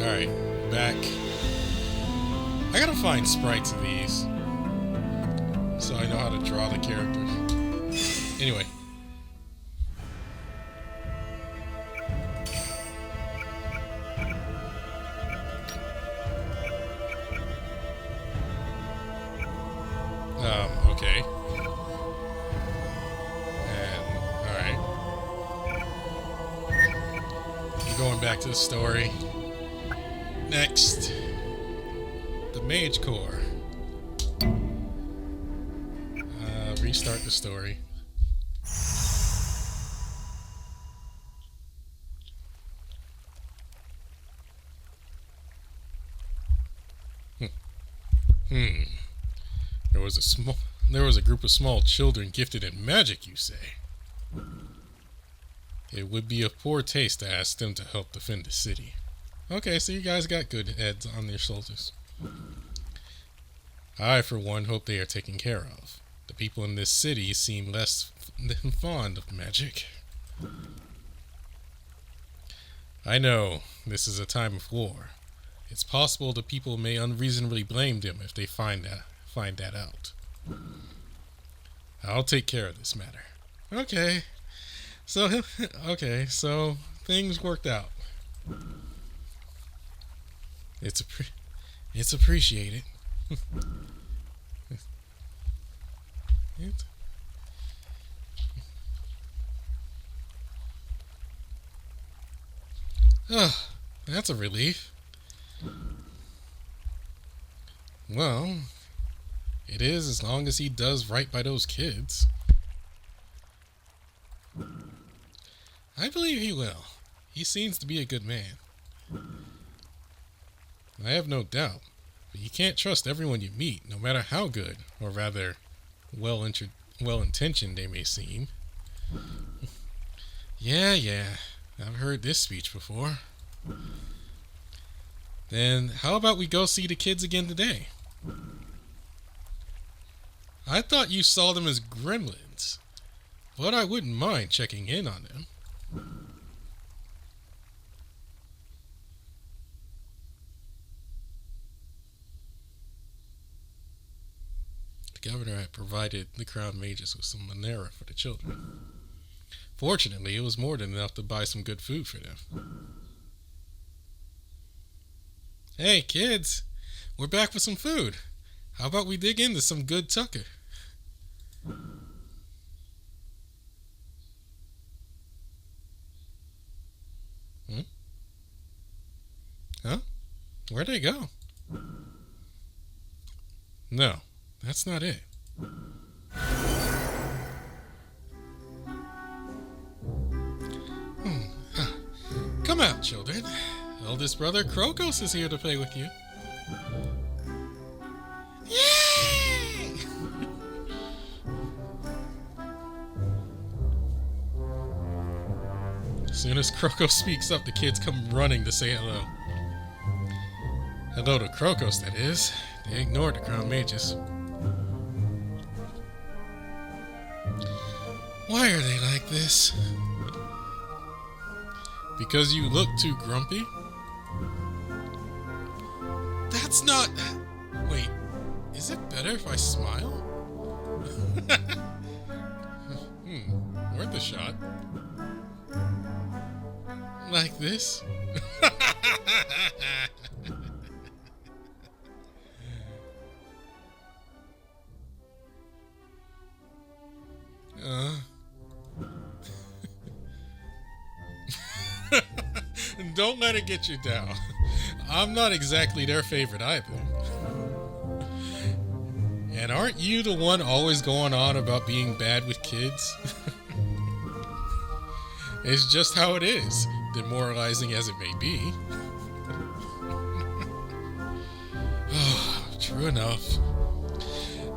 Alright, back. I gotta find sprites of these so I know how to draw the characters. Anyway. Okay. And, alright. Going back to the story. Next. The Mage Core. Restart the story. There was a group of small children gifted in magic, you say? It would be of poor taste to ask them to help defend the city. Okay, so you guys got good heads on your shoulders. I, for one, hope they are taken care of. The people in this city seem less than fond of magic. I know, this is a time of war. It's possible the people may unreasonably blame them if they find that out. I'll take care of this matter. Okay. So things worked out. It's appreciated. That's a relief. Well, it is as long as he does right by those kids. I believe he will. He seems to be a good man. I have no doubt. But you can't trust everyone you meet, no matter how good, or rather, well-intentioned they may seem. Yeah. I've heard this speech before. Then how about we go see the kids again today? I thought you saw them as gremlins, but I wouldn't mind checking in on them. The governor had provided the crown mages with some Monera for the children. Fortunately, it was more than enough to buy some good food for them. Hey, kids, we're back for some food. How about we dig into some good tucker? Huh? Where'd they go? No, that's not it. Come out, children. Eldest brother Krokos is here to play with you. Yay! As soon as Krokos speaks up, the kids come running to say hello. Hello to Krokos, that is. They ignored the crown mages. Why are they like this? Because you look too grumpy? That's not... Wait, is it better if I smile? Worth a shot. Like this? Don't let it get you down. I'm not exactly their favorite either. And aren't you the one always going on about being bad with kids? It's just how it is, demoralizing as it may be. True enough.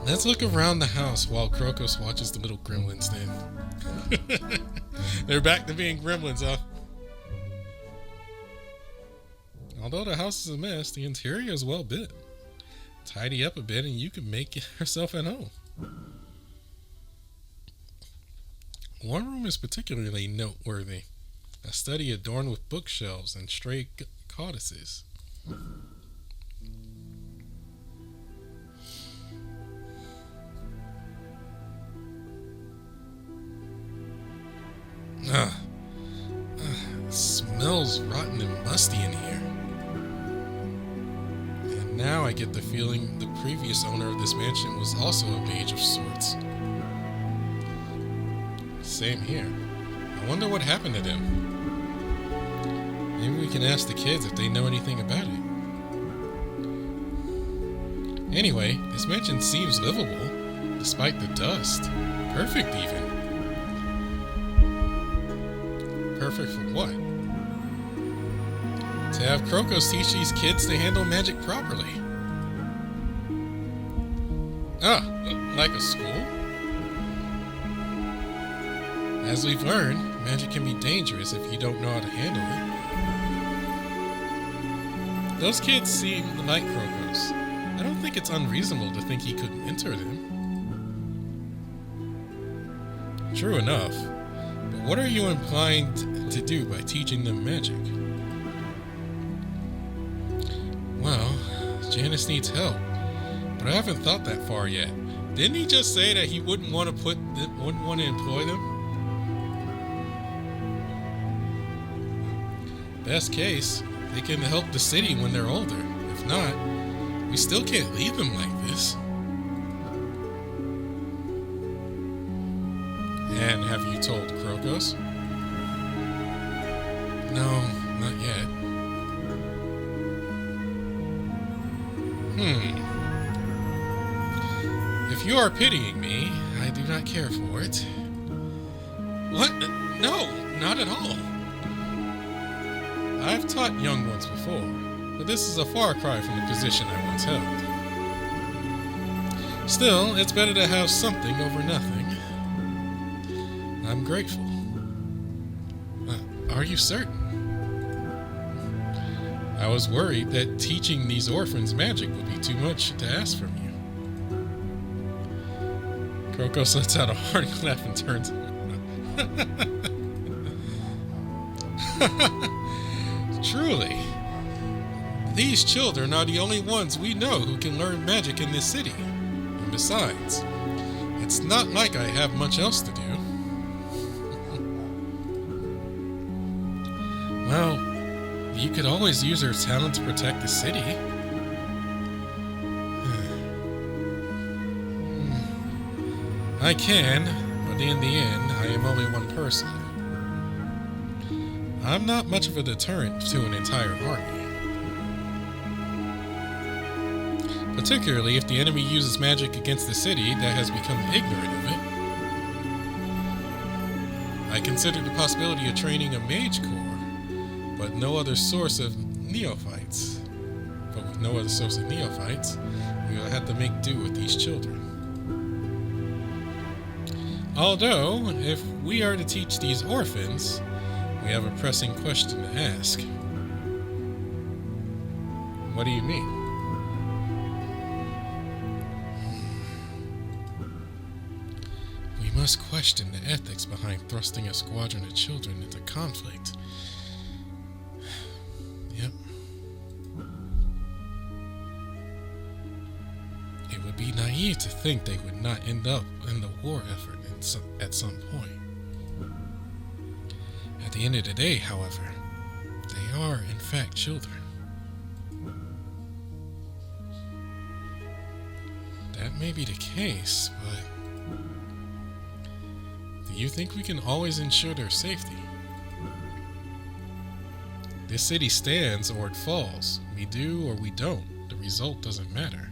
Let's look around the house while Krokos watches the little gremlins then. They're back to being gremlins, huh? Although the house is a mess, the interior is well built. Tidy up a bit and you can make yourself at home. One room is particularly noteworthy. A study adorned with bookshelves and stray codices. Ugh. It smells rotten and musty in here. And now I get the feeling the previous owner of this mansion was also a mage of sorts. Same here. I wonder what happened to them. Maybe we can ask the kids if they know anything about it. Anyway, this mansion seems livable, despite the dust. Perfect, even. Perfect for what? To have Krokos teach these kids to handle magic properly. Ah, like a school? As we've learned, magic can be dangerous if you don't know how to handle it. Those kids seem like Krokos. I don't think it's unreasonable to think he could mentor them. True enough. But what are you implying to do by teaching them magic? Well, Janice needs help, but I haven't thought that far yet. Didn't he just say that he wouldn't want to employ them? Best case, they can help the city when they're older. If not, we still can't leave them like this. And have you told Krokos? No, not yet. If you are pitying me, I do not care for it. What? No, not at all. I've taught young ones before, but this is a far cry from the position I once held. Still, it's better to have something over nothing. I'm grateful. Are you certain? I was worried that teaching these orphans magic would be too much to ask from you. Krokos lets out a hard laugh and turns. Truly, these children are the only ones we know who can learn magic in this city. And besides, it's not like I have much else to do. Well, you could always use her talent to protect the city. I can, but in the end, I am only one person. I'm not much of a deterrent to an entire army. Particularly if the enemy uses magic against the city that has become ignorant of it. I considered the possibility of training a mage corps, but with no other source of neophytes, we will have to make do with these children. Although, if we are to teach these orphans, we have a pressing question to ask. What do you mean? We must question the ethics behind thrusting a squadron of children into conflict. Yep. It would be naive to think they would not end up in the war effort at some point. At the end of the day, however, they are in fact children. That may be the case, but do you think we can always ensure their safety? This city stands or it falls. We do or we don't. The result doesn't matter.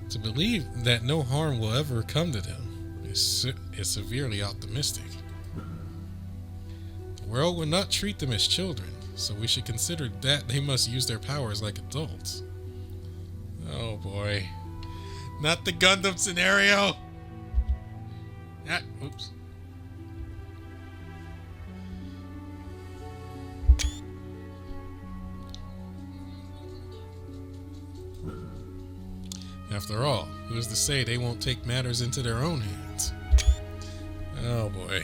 To believe that no harm will ever come to them is severely optimistic. The world will not treat them as children, so we should consider that they must use their powers like adults. Oh boy. Not the Gundam scenario! Oops. After all, who's to say they won't take matters into their own hands? Oh boy.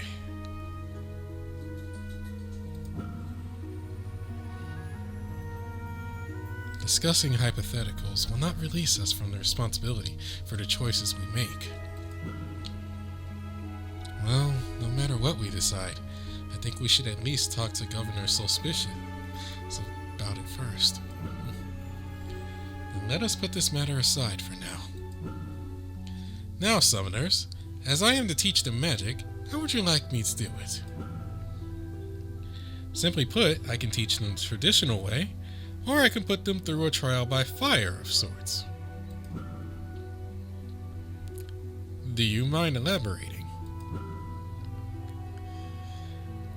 Discussing hypotheticals will not release us from the responsibility for the choices we make. Well, no matter what we decide, I think we should at least talk to Governor Suspicion about it first. Then let us put this matter aside for now. Now, summoners, as I am to teach them magic, how would you like me to do it? Simply put, I can teach them the traditional way, or I can put them through a trial by fire of sorts. Do you mind elaborating?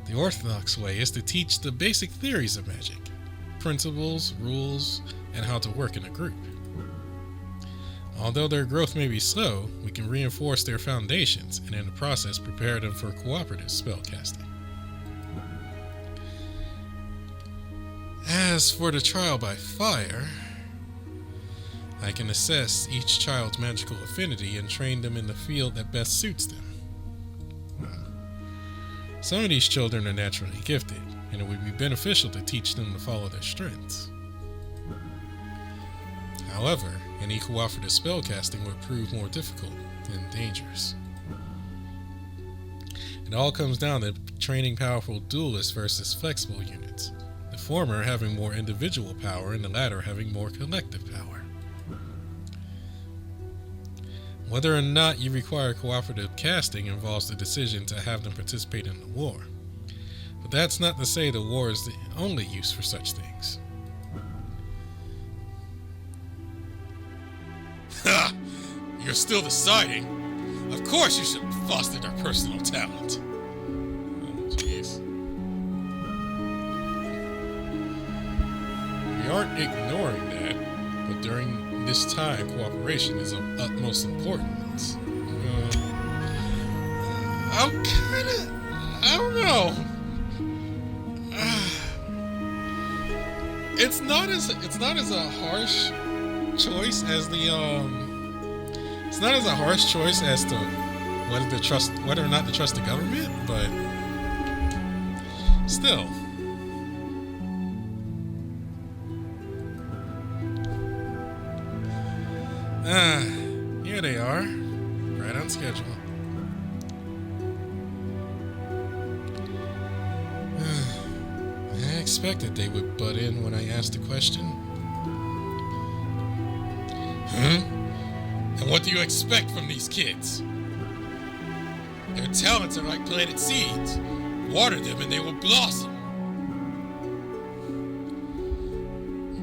The orthodox way is to teach the basic theories of magic, principles, rules, and how to work in a group. Although their growth may be slow, we can reinforce their foundations and in the process prepare them for cooperative spellcasting. As for the trial by fire, I can assess each child's magical affinity and train them in the field that best suits them. Some of these children are naturally gifted, and it would be beneficial to teach them to follow their strengths. However, any cooperative spellcasting would prove more difficult and dangerous. It all comes down to training powerful duelists versus flexible units, the former having more individual power and the latter having more collective power. Whether or not you require cooperative casting involves the decision to have them participate in the war. But that's not to say the war is the only use for such things. Ha! You're still deciding? Of course you should have fostered their personal talent. Oh, jeez. We aren't ignoring that, but during this time, cooperation is of utmost importance. I don't know. It's not as a harsh choice as it's not as a harsh choice as to whether or not to trust the government, but still. Here they are, right on schedule. I expected they would butt in when I asked a question. And what do you expect from these kids? Their talents are like planted seeds. Water them and they will blossom.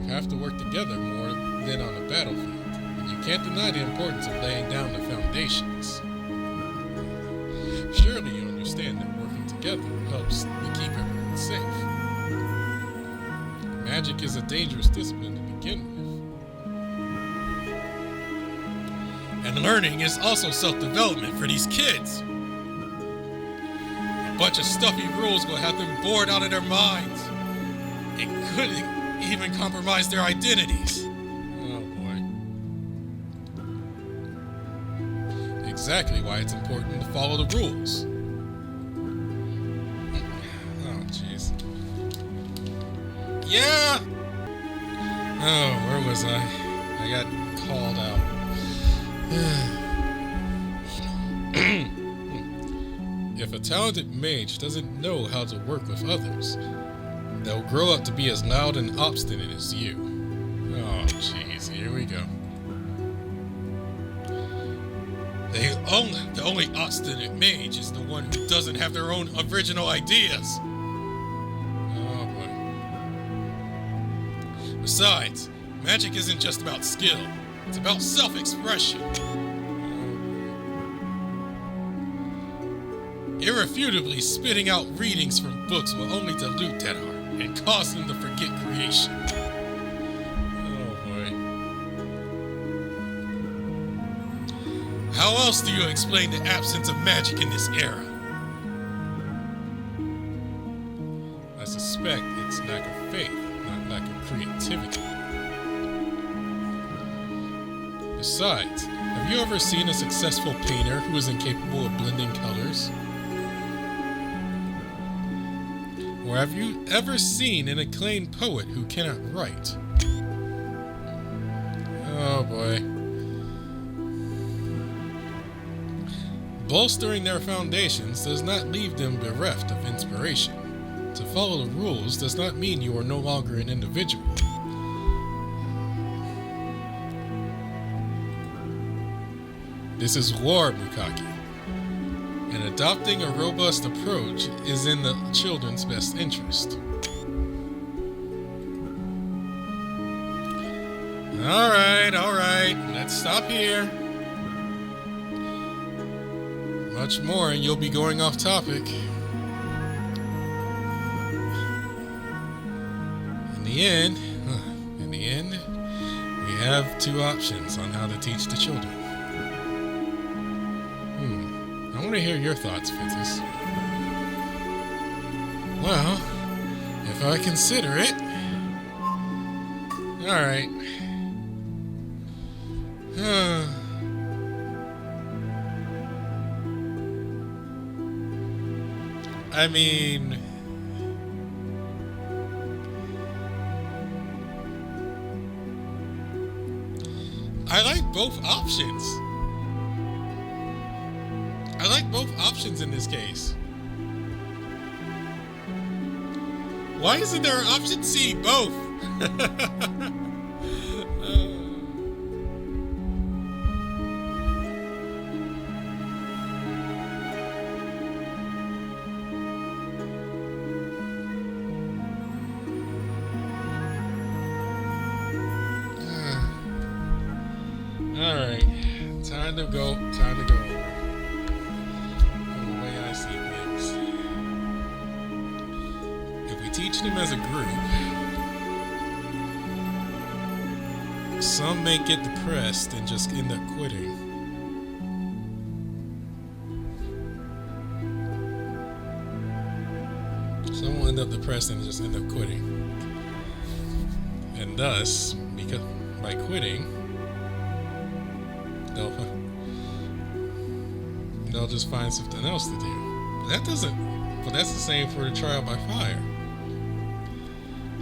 You have to work together more than on the battlefield. You can't deny the importance of laying down the foundations. Surely you understand that working together helps to keep everyone safe. Magic is a dangerous discipline to begin with. And learning is also self-development for these kids. A bunch of stuffy rules will have them bored out of their minds. It could even compromise their identities. Exactly why it's important to follow the rules. Oh, jeez. Yeah! Oh, where was I? I got called out. If a talented mage doesn't know how to work with others, they'll grow up to be as loud and obstinate as you. Oh, jeez, here we go. The only obstinate mage is the one who doesn't have their own original ideas. Oh, boy. Besides, magic isn't just about skill. It's about self-expression. Irrefutably, spitting out readings from books will only dilute that art and cause them to forget creation. Oh, boy. How else do you explain the absence of magic in this era? I suspect it's lack of faith, not lack of creativity. Besides, have you ever seen a successful painter who is incapable of blending colors? Or have you ever seen an acclaimed poet who cannot write? Oh boy. Bolstering their foundations does not leave them bereft of inspiration. To follow the rules does not mean you are no longer an individual. This is war, Makari, and adopting a robust approach is in the children's best interest. Alright, let's stop here. Much more and you'll be going off topic. In the end, we have two options on how to teach the children. I want to hear your thoughts, Fitzes. Well, if I consider it... Alright. I mean... I like both options. I like both options in this case. Why isn't there an option C? Both. Alright. Time to go over. The way I see things. If we teach them as a group, some may get depressed and just end up quitting. Some will end up depressed and just end up quitting. And thus, because by quitting, they'll just find something else to do. But that's the same for the trial by fire.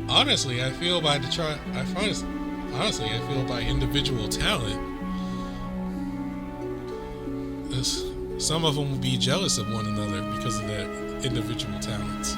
Honestly, I feel by by individual talent, some of them will be jealous of one another because of their individual talents.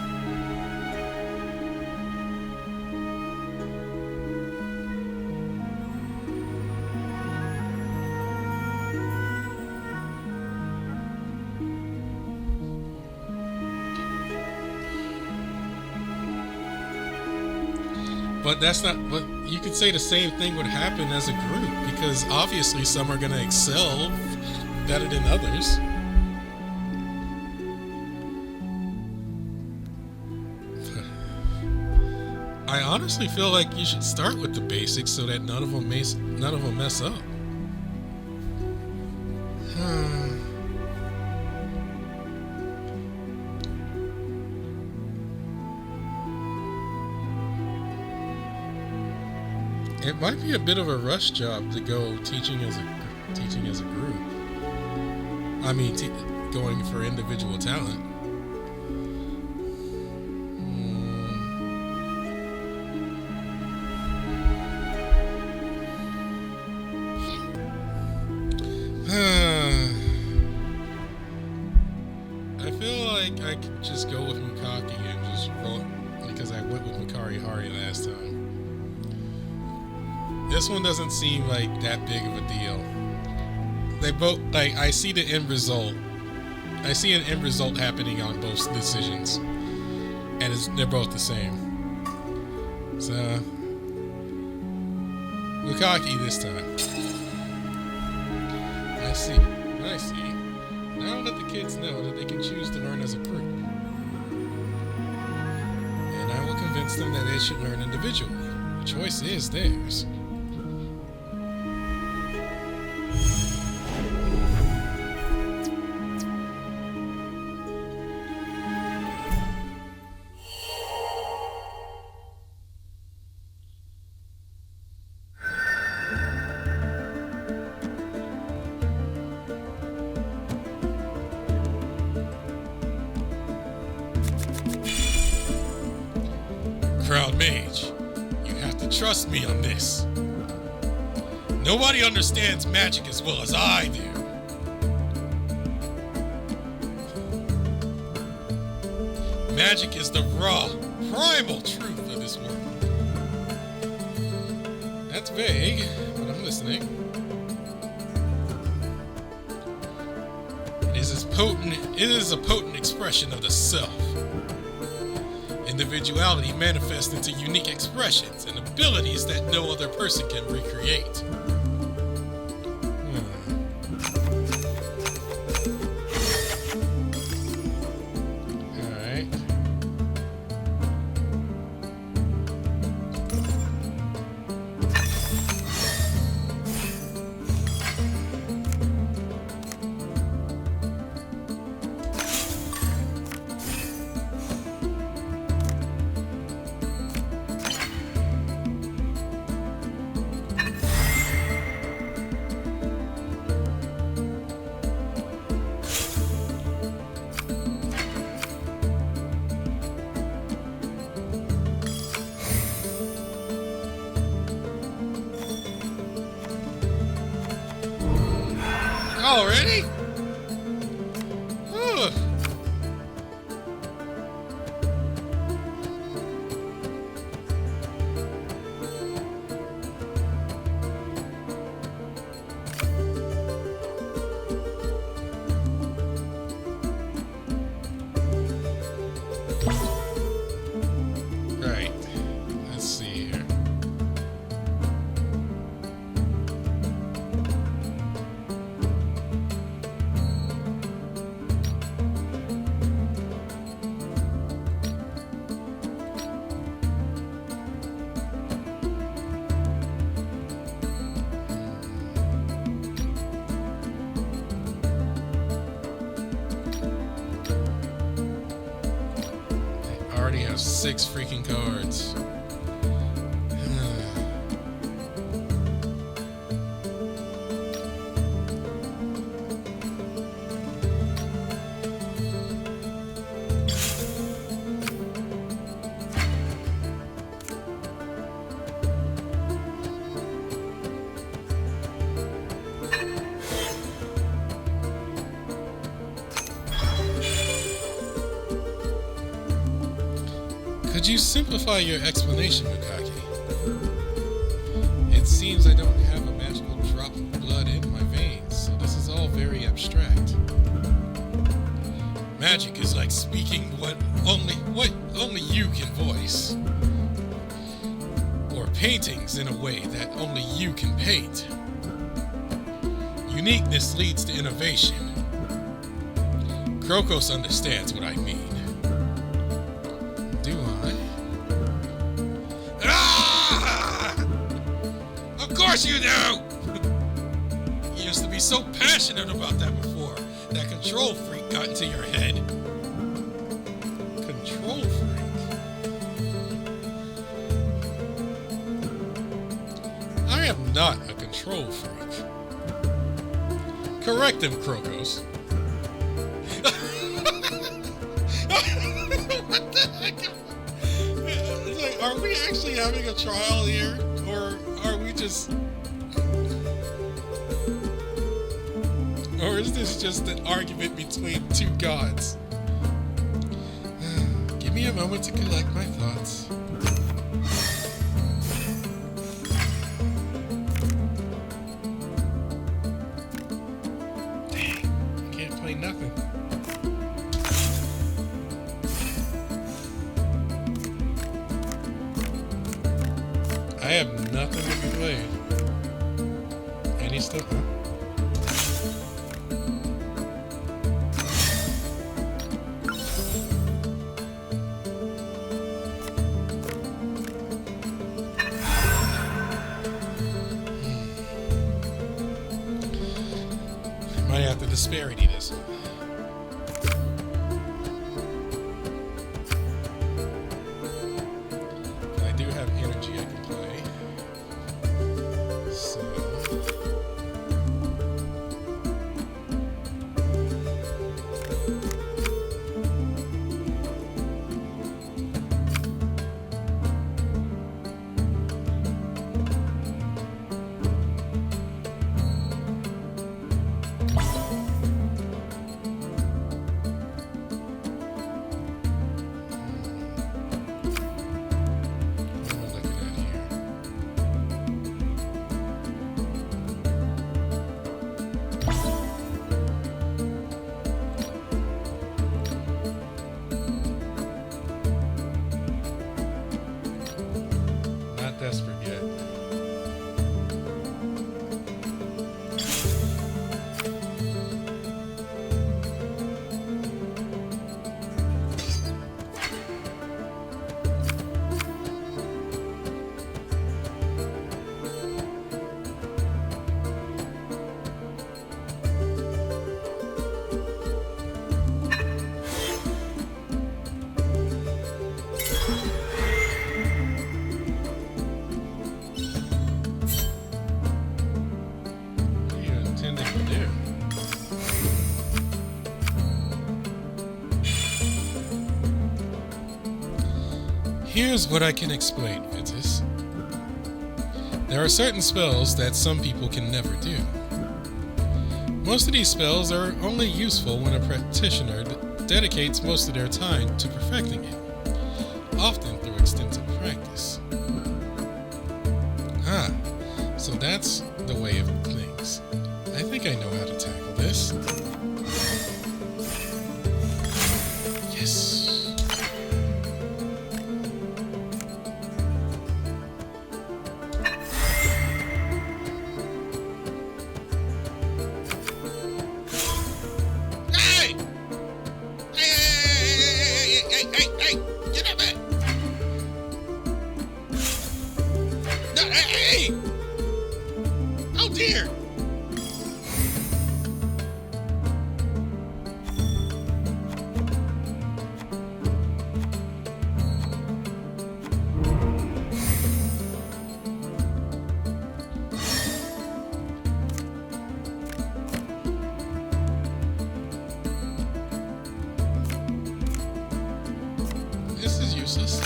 But that's not. But you could say the same thing would happen as a group, because obviously some are going to excel better than others. I honestly feel like you should start with the basics so that none of them mess up. It might be a bit of a rush job to go teaching as a group. I mean, going for individual talent. I feel like I could just go with Makari and just roll because I went with Makari-Hari last time. This one doesn't seem like that big of a deal. They both, like, I see the end result. I see an end result happening on both decisions. And they're both the same. So, Makari this time. I see. Now let the kids know that they can choose to learn as a group. And I will convince them that they should learn individually. The choice is theirs. Mage, you have to trust me on this. Nobody understands magic as well as I do. Magic is the raw, primal truth of this world. That's vague, but I'm listening. It is a potent expression of the self. Individuality manifests into unique expressions and abilities that no other person can recreate. Already? Ugh. Right. Let's see here. Already have 6 freaking cards. Could you simplify your explanation, Makari? It seems I don't have a magical drop of blood in my veins, so this is all very abstract. Magic is like speaking what only you can voice. Or paintings in a way that only you can paint. Uniqueness leads to innovation. Krokos understands what I mean. Do I? Ah! Of course you do! You used to be so passionate about that before. That control freak got into your head. Control freak? I am not a control freak. Correct him, Krokos. What the heck? It's like, are we actually having a trial here? Or are we just... Or is this just an argument between two gods? Give me a moment to collect my thoughts. Dang, I can't play nothing. I have nothing to be played. And he's still... Might have to disparity this one. I do have energy I can play. So... Here's what I can explain, Vitus. There are certain spells that some people can never do. Most of these spells are only useful when a practitioner dedicates most of their time to perfecting it, often through extensive practice. So that's the way of things. I think I know how to tackle this. Yes. Hey! Get up there! No, hey! Oh dear! This is useless.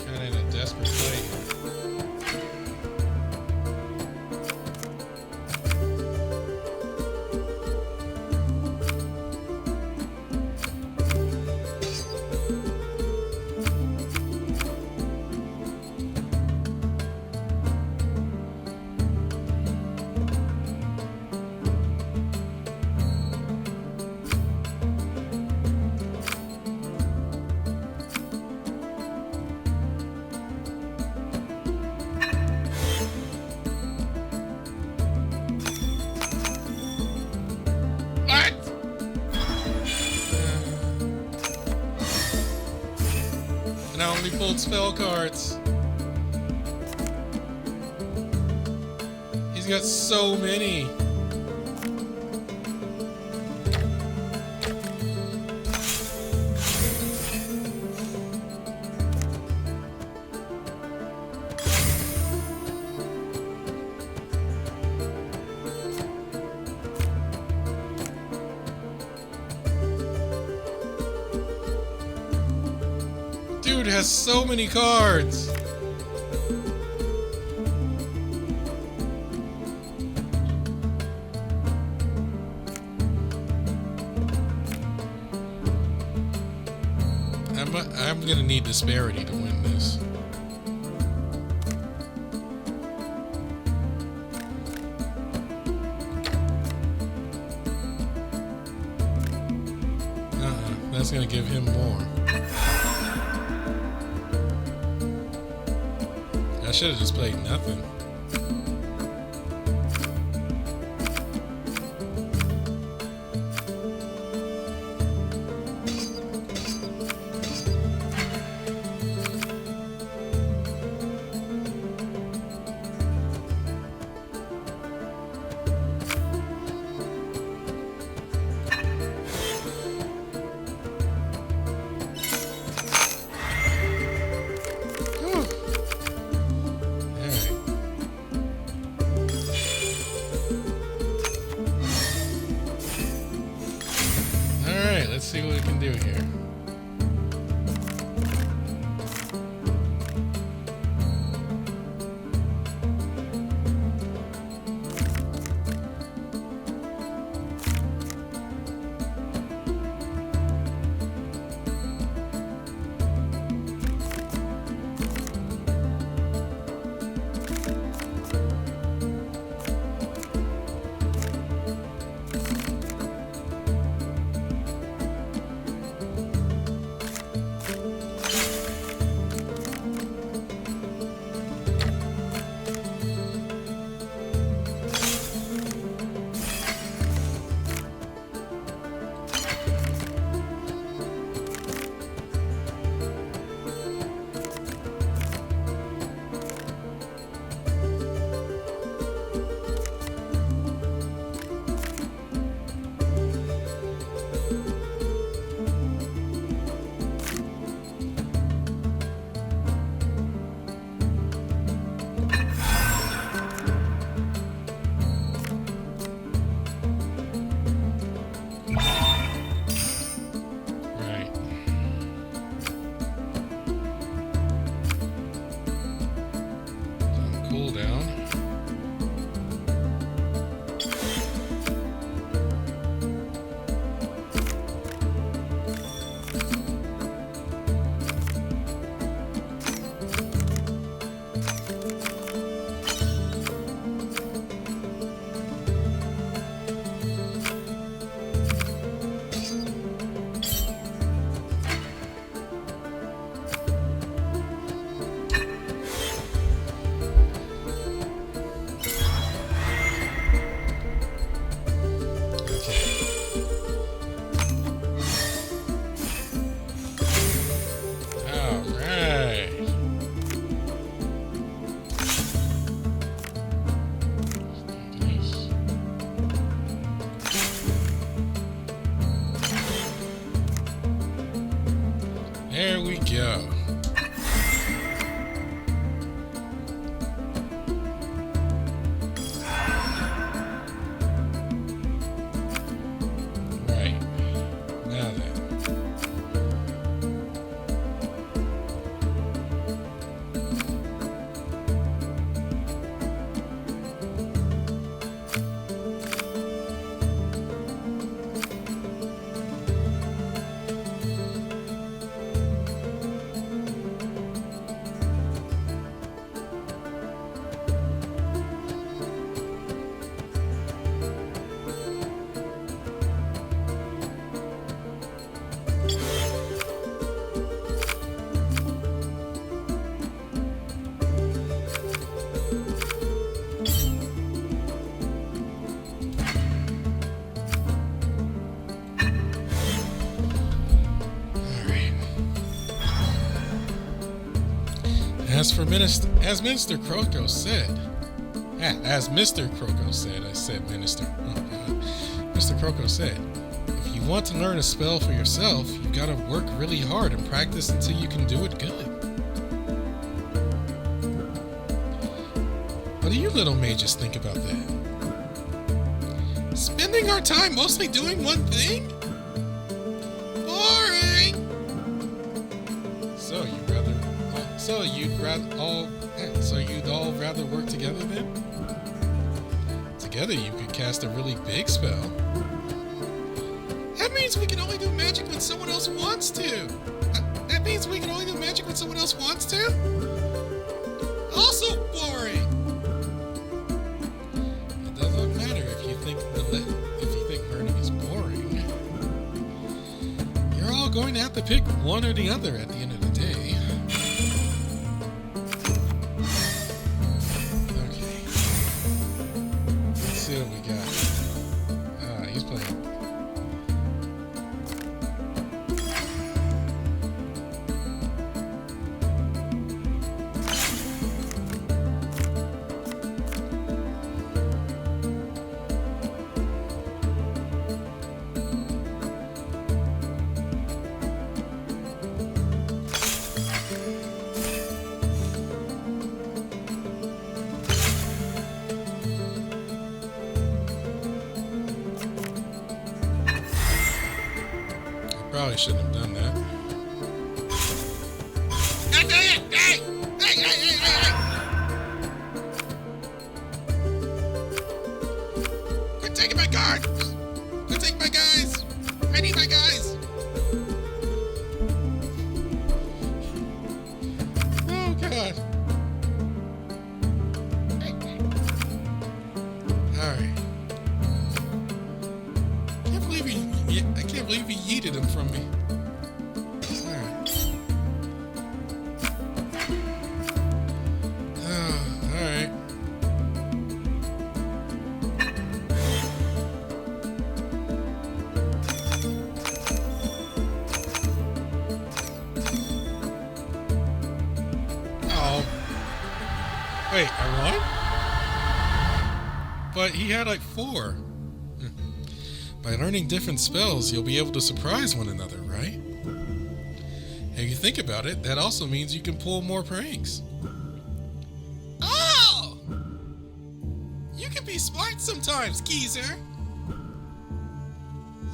Kind of in a desperate plight here. What? And I only pulled spell cards. He's got so many. Dude has so many cards. I'm gonna need disparity to win this. That's gonna give him more. I should have just played nothing. Let's see what we can do here. There we go. Right. Now then. As Minister Krokos said, as Mr. Krokos said, I said Minister. Oh God. Mr. Krokos said, if you want to learn a spell for yourself, you've got to work really hard and practice until you can do it good. What do you little mages think about that? Spending our time mostly doing one thing? Boring! So you'd all rather work together then? Together you could cast a really big spell. That means we can only do magic when someone else wants to. Also boring. It doesn't matter if you think learning is boring. You're all going to have to pick one or the other at the end of the day. Let's see what we got. He's playing. Probably shouldn't have done that. Hey! Quit taking my guard! Quit taking my guys! I need my guys! Oh God. Alright. I can't believe he yeeted him from me. Alright. Oh. Wait, I won? But he had like 4. By learning different spells, you'll be able to surprise one another, right? If you think about it, that also means you can pull more pranks. Oh! You can be smart sometimes, geezer!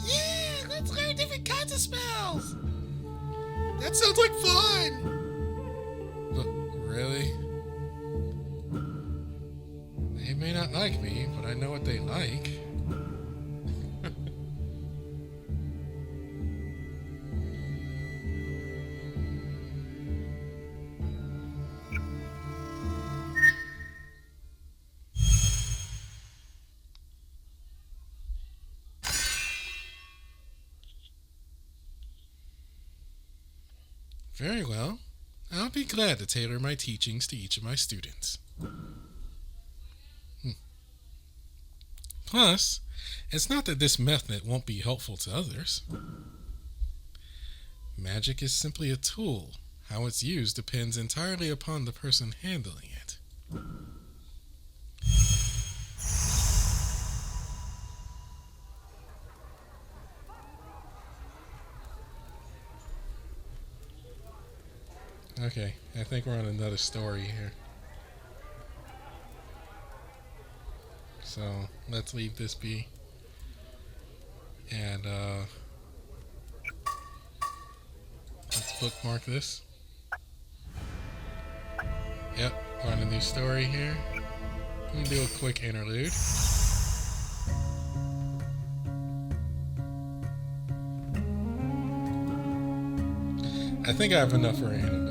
Yeah, let's learn different kinds of spells! That sounds like fun! But, really? They may not like me, but I know what they like. Very well. I'll be glad to tailor my teachings to each of my students. Plus, it's not that this method won't be helpful to others. Magic is simply a tool. How it's used depends entirely upon the person handling it. Okay, I think we're on another story here. So let's leave this be. And let's bookmark this. Yep, we're on a new story here. Let me do a quick interlude. I think I have enough for an interlude.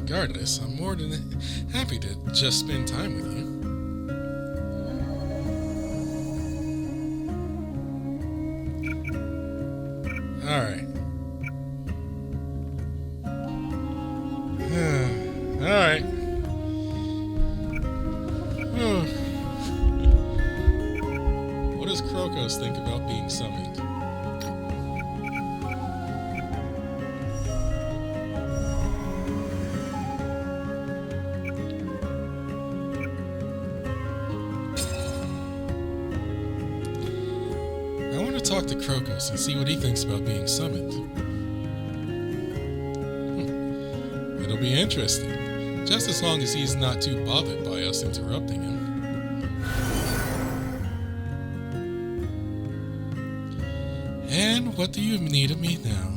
Regardless, I'm more than happy to just spend time with you. Alright. Alright. What does Krokos think about being summoned? I want to talk to Krokos and see what he thinks about being summoned. It'll be interesting, just as long as he's not too bothered by us interrupting him. And what do you need of me now?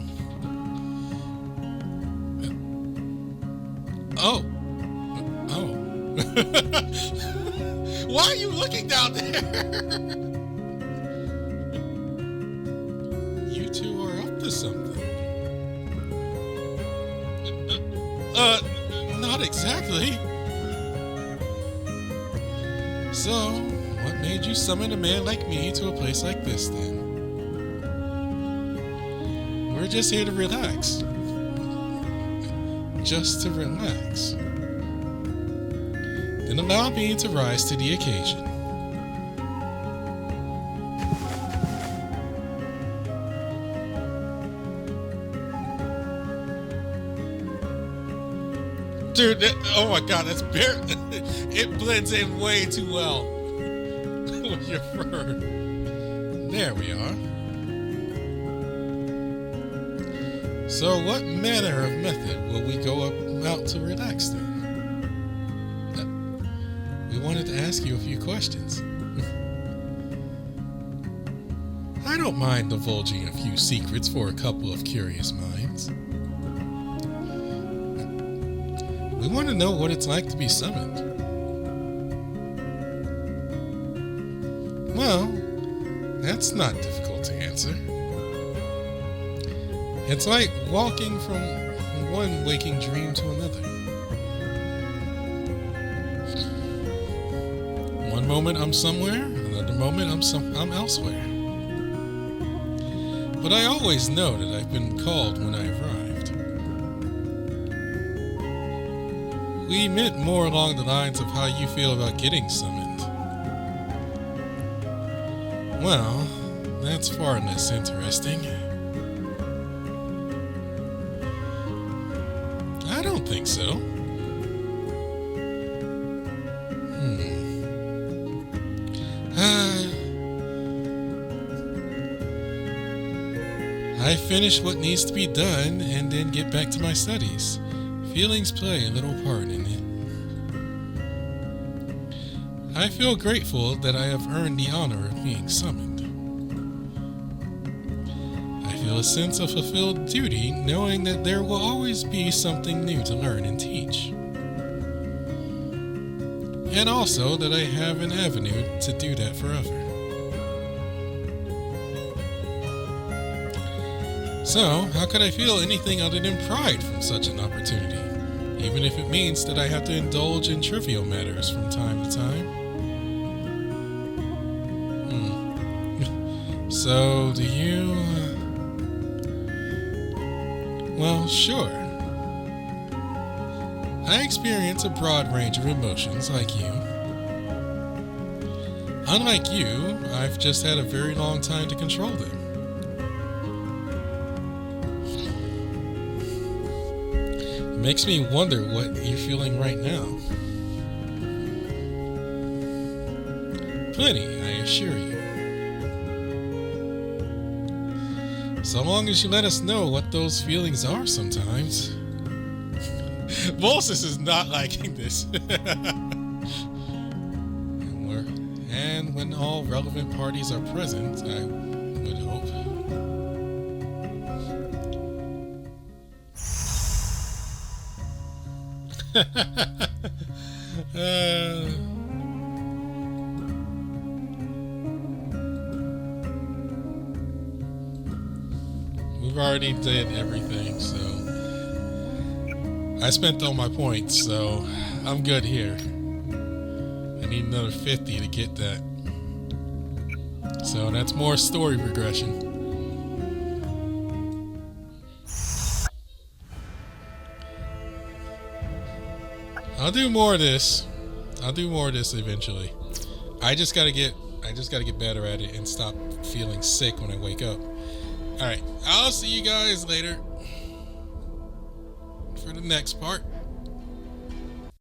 Oh. Why are you looking down there? You two are up to something. Not exactly. So, what made you summon a man like me to a place like this then? We're just here to relax. Just to relax. Then allow me to rise to the occasion. Dude, oh my god, that's bare. It blends in way too well with your fur. There we are. So, what manner of method will we go about to relax then? We wanted to ask you a few questions. I don't mind divulging a few secrets for a couple of curious minds. We want to know what it's like to be summoned. Well, that's not difficult to answer. It's like walking from one waking dream to another. One moment I'm somewhere, another moment I'm elsewhere. But I always know that I've been called when I arrived. We meant more along the lines of how you feel about getting summoned. Well, that's far less interesting. I don't think so. I finish what needs to be done and then get back to my studies. Feelings play a little part in it. I feel grateful that I have earned the honor of being summoned. I feel a sense of fulfilled duty knowing that there will always be something new to learn and teach. And also that I have an avenue to do that forever. So, how could I feel anything other than pride from such an opportunity, even if it means that I have to indulge in trivial matters from time to time? So, do you... Well, sure. I experience a broad range of emotions like you. Unlike you, I've just had a very long time to control them. Makes me wonder what you're feeling right now. Plenty, I assure you. So long as you let us know what those feelings are sometimes. Volsis is not liking this. And when all relevant parties are present, I would hope. We've already did everything, so I spent all my points, so I'm good here. I need another 50 to get that. So that's more story progression. I'll do more of this. I'll do more of this eventually. I just gotta get better at it and stop feeling sick when I wake up. Alright, I'll see you guys later for the next part.